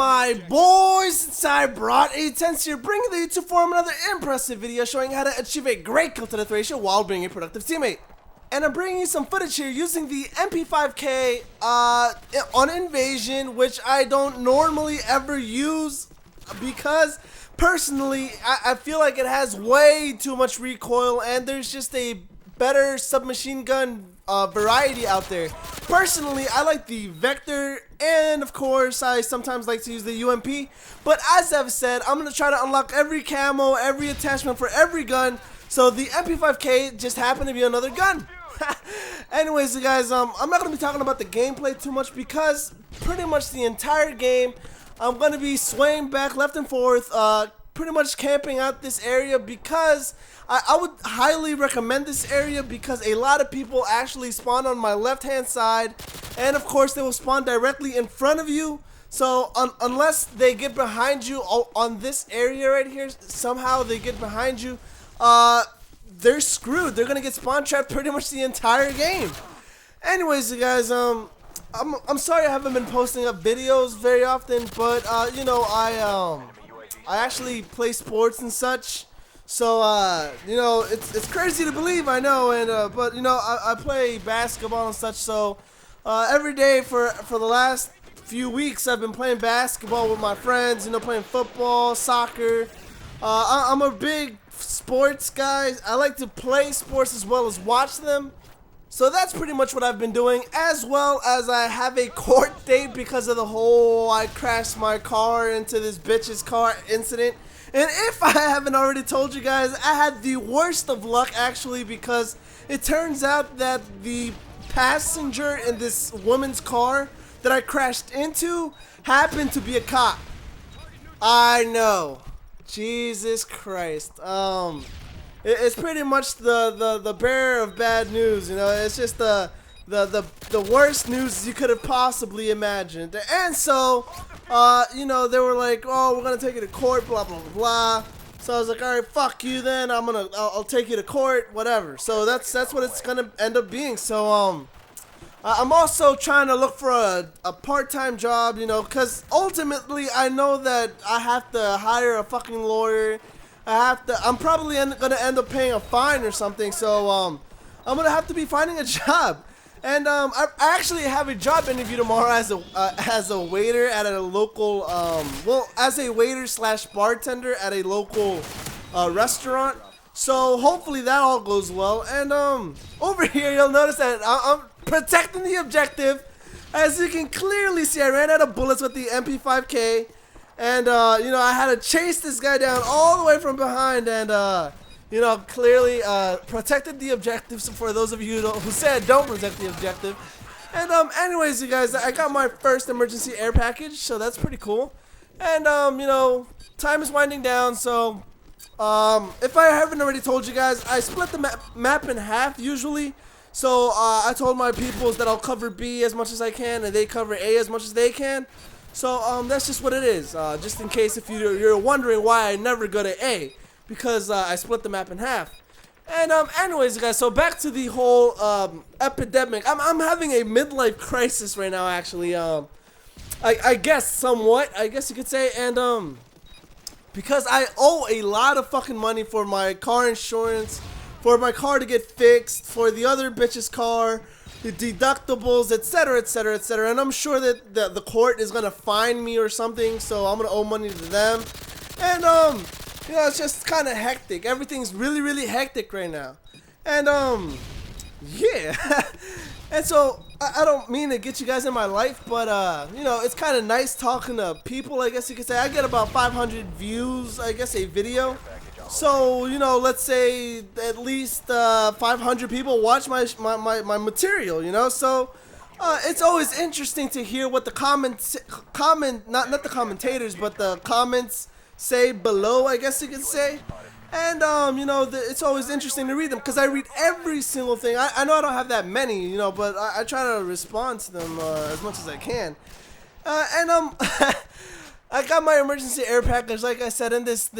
my boys? Sigh brought a 10 here, bringing the YouTube forum another impressive video showing how to achieve a great kill to death ratio while being a productive teammate. And I'm bringing you some footage here using the MP5K on Invasion, which I don't normally ever use because personally I feel like it has way too much recoil and there's just a better submachine gun variety out there. Personally, I like the Vector, and of course I sometimes like to use the UMP, but as I've said, I'm going to try to unlock every camo, every attachment for every gun, so the MP5K just happened to be another gun. Anyways, guys, I'm not going to be talking about the gameplay too much because pretty much the entire game I'm going to be swaying back left and forth, pretty much camping out this area because I would highly recommend this area because a lot of people actually spawn on my left hand side, and of course they will spawn directly in front of you. So unless they get behind you on this area right here, somehow they get behind you, they're screwed. They're gonna get spawn trapped pretty much the entire game. Anyways, you guys, I'm sorry I haven't been posting up videos very often, but you know, I actually play sports and such. So, you know, it's crazy to believe, I know, and but, you know, I play basketball and such, so every day for the last few weeks I've been playing basketball with my friends, you know, playing football, soccer. I'm a big sports guy. I like to play sports as well as watch them. So that's pretty much what I've been doing, as well as I have a court date because of the whole I crashed my car into this bitch's car incident. And if I haven't already told you guys, I had the worst of luck actually, because it turns out that the passenger in this woman's car that I crashed into happened to be a cop. I know. Jesus Christ. It's pretty much the bearer of bad news, you know. It's just the worst news you could have possibly imagined. And so you know, they were like, oh, we're gonna take you to court, blah blah blah blah. So I was like, all right, fuck you then. I'll take you to court, whatever. So that's what it's gonna end up being. So I'm also trying to look for a part-time job, you know, because ultimately I know that I have to hire a fucking lawyer. I'm probably gonna end up paying a fine or something. So I'm gonna have to be finding a job. And I actually have a job interview tomorrow as a waiter at a local, well, as a waiter slash bartender at a local restaurant. So hopefully that all goes well. And over here you'll notice that I'm protecting the objective. As you can clearly see, I ran out of bullets with the MP5K, and you know, I had to chase this guy down all the way from behind, and you know, clearly protected the objectives for those of you who said don't protect the objective. And anyways, you guys, I got my first emergency air package, so that's pretty cool. And you know, time is winding down, so if I haven't already told you guys, I split the map in half usually. So I told my peoples that I'll cover B as much as I can, and they cover A as much as they can. So that's just what it is. Just in case if you're wondering why I never go to A. Because I split the map in half. And anyways, guys, so back to the whole epidemic. I'm having a midlife crisis right now, actually. I guess somewhat, I guess you could say. And because I owe a lot of fucking money for my car insurance, for my car to get fixed, for the other bitch's car, the deductibles, etc., etc., etc. And I'm sure that the court is gonna fine me or something, so I'm gonna owe money to them. And you know, it's just kind of hectic. Everything's really, really hectic right now. And, yeah. And so, I don't mean to get you guys in my life, but, you know, it's kind of nice talking to people, I guess you could say. I get about 500 views, I guess, a video. So, you know, let's say at least 500 people watch my material, you know? So, it's always interesting to hear what the not the commentators, but the comments say below, I guess you could say. And you know, it's always interesting to read them because I read every single thing. I know I don't have that many, you know, but I try to respond to them as much as I can. And I got my emergency air package, like I said, and this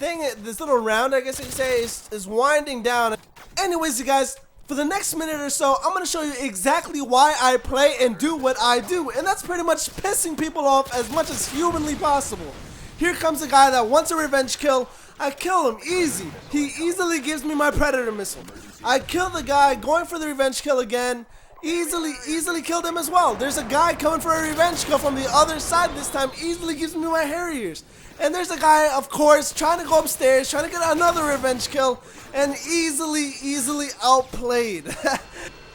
little round, I guess you could say, is winding down. Anyways, you guys, For the next minute or so, I'm going to show you exactly why I play and do what I do, and that's pretty much pissing people off as much as humanly possible. Here comes a guy that wants a revenge kill. I kill him easy. He easily gives me my Predator missile. I kill the guy going for the revenge kill again. Easily killed him as well. There's a guy coming for a revenge kill from the other side this time. Easily gives me my Harriers. And there's a guy, of course, trying to go upstairs, trying to get another revenge kill, and easily outplayed.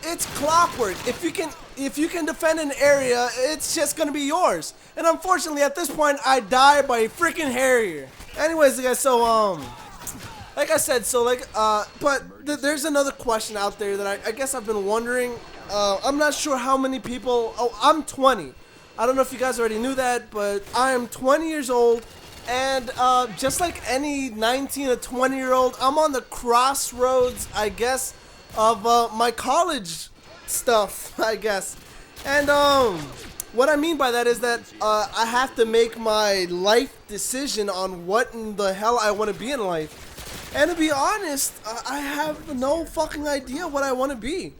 It's clockwork. If you can defend an area, it's just gonna be yours. And unfortunately, at this point, I die by a freaking Harrier. Anyways, guys, so like I said, there's another question out there that I guess I've been wondering. I'm not sure how many people. Oh, I'm 20. I don't know if you guys already knew that, but I am 20 years old, and just like any 19 or 20-year-old, I'm on the crossroads, I guess, of my college stuff, I guess. And what I mean by that is that I have to make my life decision on what in the hell I want to be in life. And to be honest, I have no fucking idea what I want to be.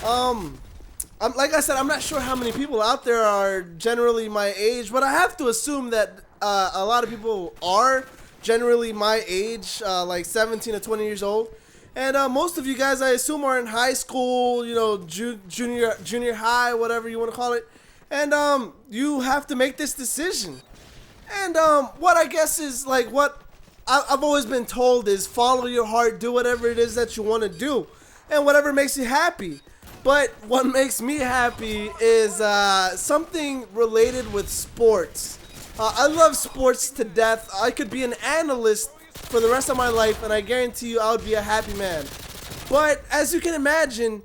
Like I said, I'm not sure how many people out there are generally my age, but I have to assume that a lot of people are generally my age, like 17 to 20 years old. And most of you guys, I assume, are in high school, you know, junior high, whatever you want to call it. And you have to make this decision. And what I guess is like what I've always been told is follow your heart, do whatever it is that you want to do, and whatever makes you happy. But what makes me happy is something related with sports. I love sports to death. I could be an analyst for the rest of my life, and I guarantee you I would be a happy man. But as you can imagine,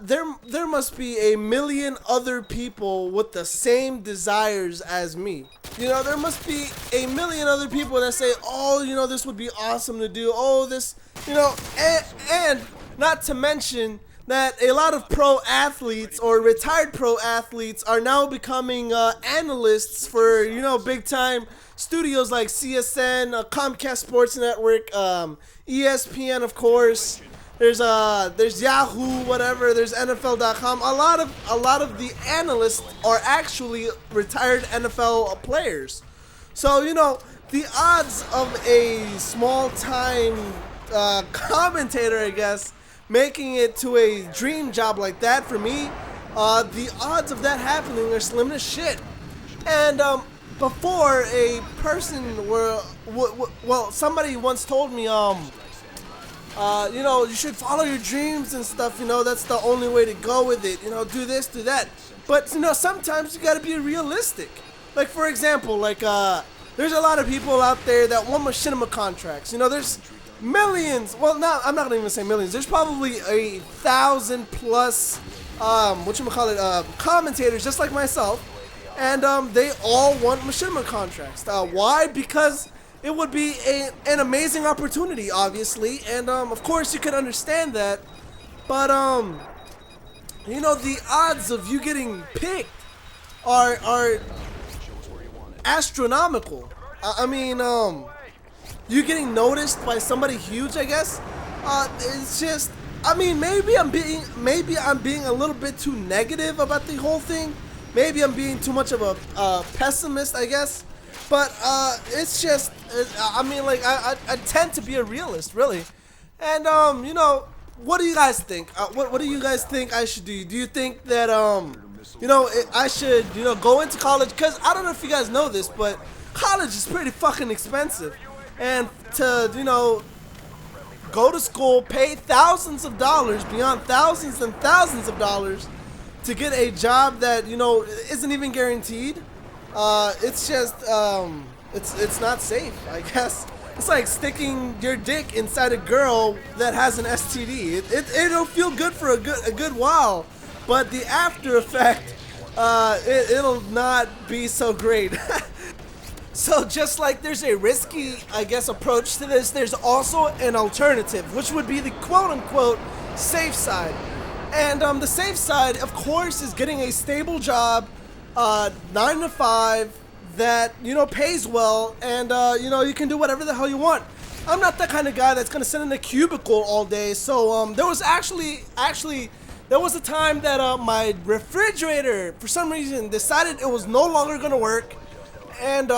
there must be a million other people with the same desires as me. You know, there must be a million other people that say, oh, you know, this would be awesome to do. Oh, this, you know, and not to mention that a lot of pro athletes or retired pro athletes are now becoming analysts for, you know, big time studios like CSN, Comcast Sports Network, ESPN, of course. There's Yahoo, whatever. There's NFL.com. A lot of the analysts are actually retired NFL players. So you know the odds of a small-time commentator, I guess, making it to a dream job like that for me, the odds of that happening are slim as shit. And before a person well, somebody once told me you know, you should follow your dreams and stuff, you know, that's the only way to go with it, you know, do this, do that. But, you know, sometimes you gotta be realistic. Like, for example, like, there's a lot of people out there that want machinima contracts. You know, there's millions, well, I'm not gonna even say millions, there's probably 1,000 plus, commentators just like myself, and they all want machinima contracts. Why? Because it would be an amazing opportunity, obviously, and of course you can understand that, but you know, the odds of you getting picked are astronomical. I mean, you getting noticed by somebody huge, I guess. It's just, I mean, maybe I'm being a little bit too negative about the whole thing. Maybe I'm being too much of a pessimist, I guess. But it's just, I mean, like, I tend to be a realist, really. And you know, what do you guys think? What do you guys think I should do? Do you think that you know, I should, you know, go into college? Because I don't know if you guys know this, but college is pretty fucking expensive. And to, you know, go to school, pay thousands of dollars, beyond thousands and thousands of dollars, to get a job that, you know, isn't even guaranteed. It's just, it's not safe, I guess. It's like sticking your dick inside a girl that has an STD. It'll feel good for a good while, but the after effect, it'll not be so great. So just like there's a risky, I guess, approach to this, there's also an alternative, which would be the quote-unquote safe side. And the safe side, of course, is getting a stable job, 9 to 5, that, you know, pays well, and you know, you can do whatever the hell you want. I'm not that kind of guy that's gonna sit in a cubicle all day. So there was actually there was a time that my refrigerator for some reason decided it was no longer gonna work, and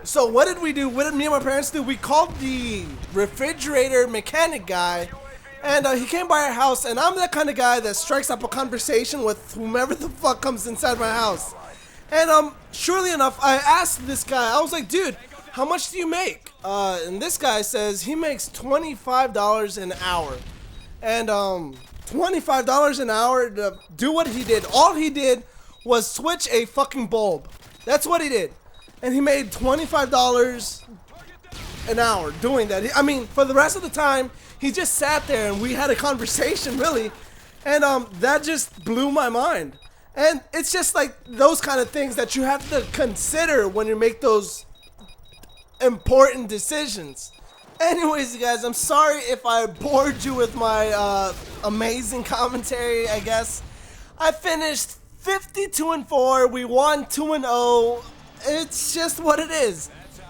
so what did we do? What did me and my parents do? We called the refrigerator mechanic guy, and he came by our house. And I'm that kind of guy that strikes up a conversation with whomever the fuck comes inside my house. And surely enough, I asked this guy. I was like, dude, how much do you make? And this guy says he makes $25 an hour. And $25 an hour to do what he did. All he did was switch a fucking bulb. That's what he did. And he made $25 an hour doing that. I mean, for the rest of the time, he just sat there and we had a conversation, really. And that just blew my mind. And it's just like those kind of things that you have to consider when you make those important decisions. Anyways, you guys, I'm sorry if I bored you with my amazing commentary, I guess. I finished 52-4. We won 2-0. It's just what it is.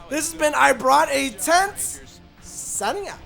This has been I Brought a Tent. Signing out.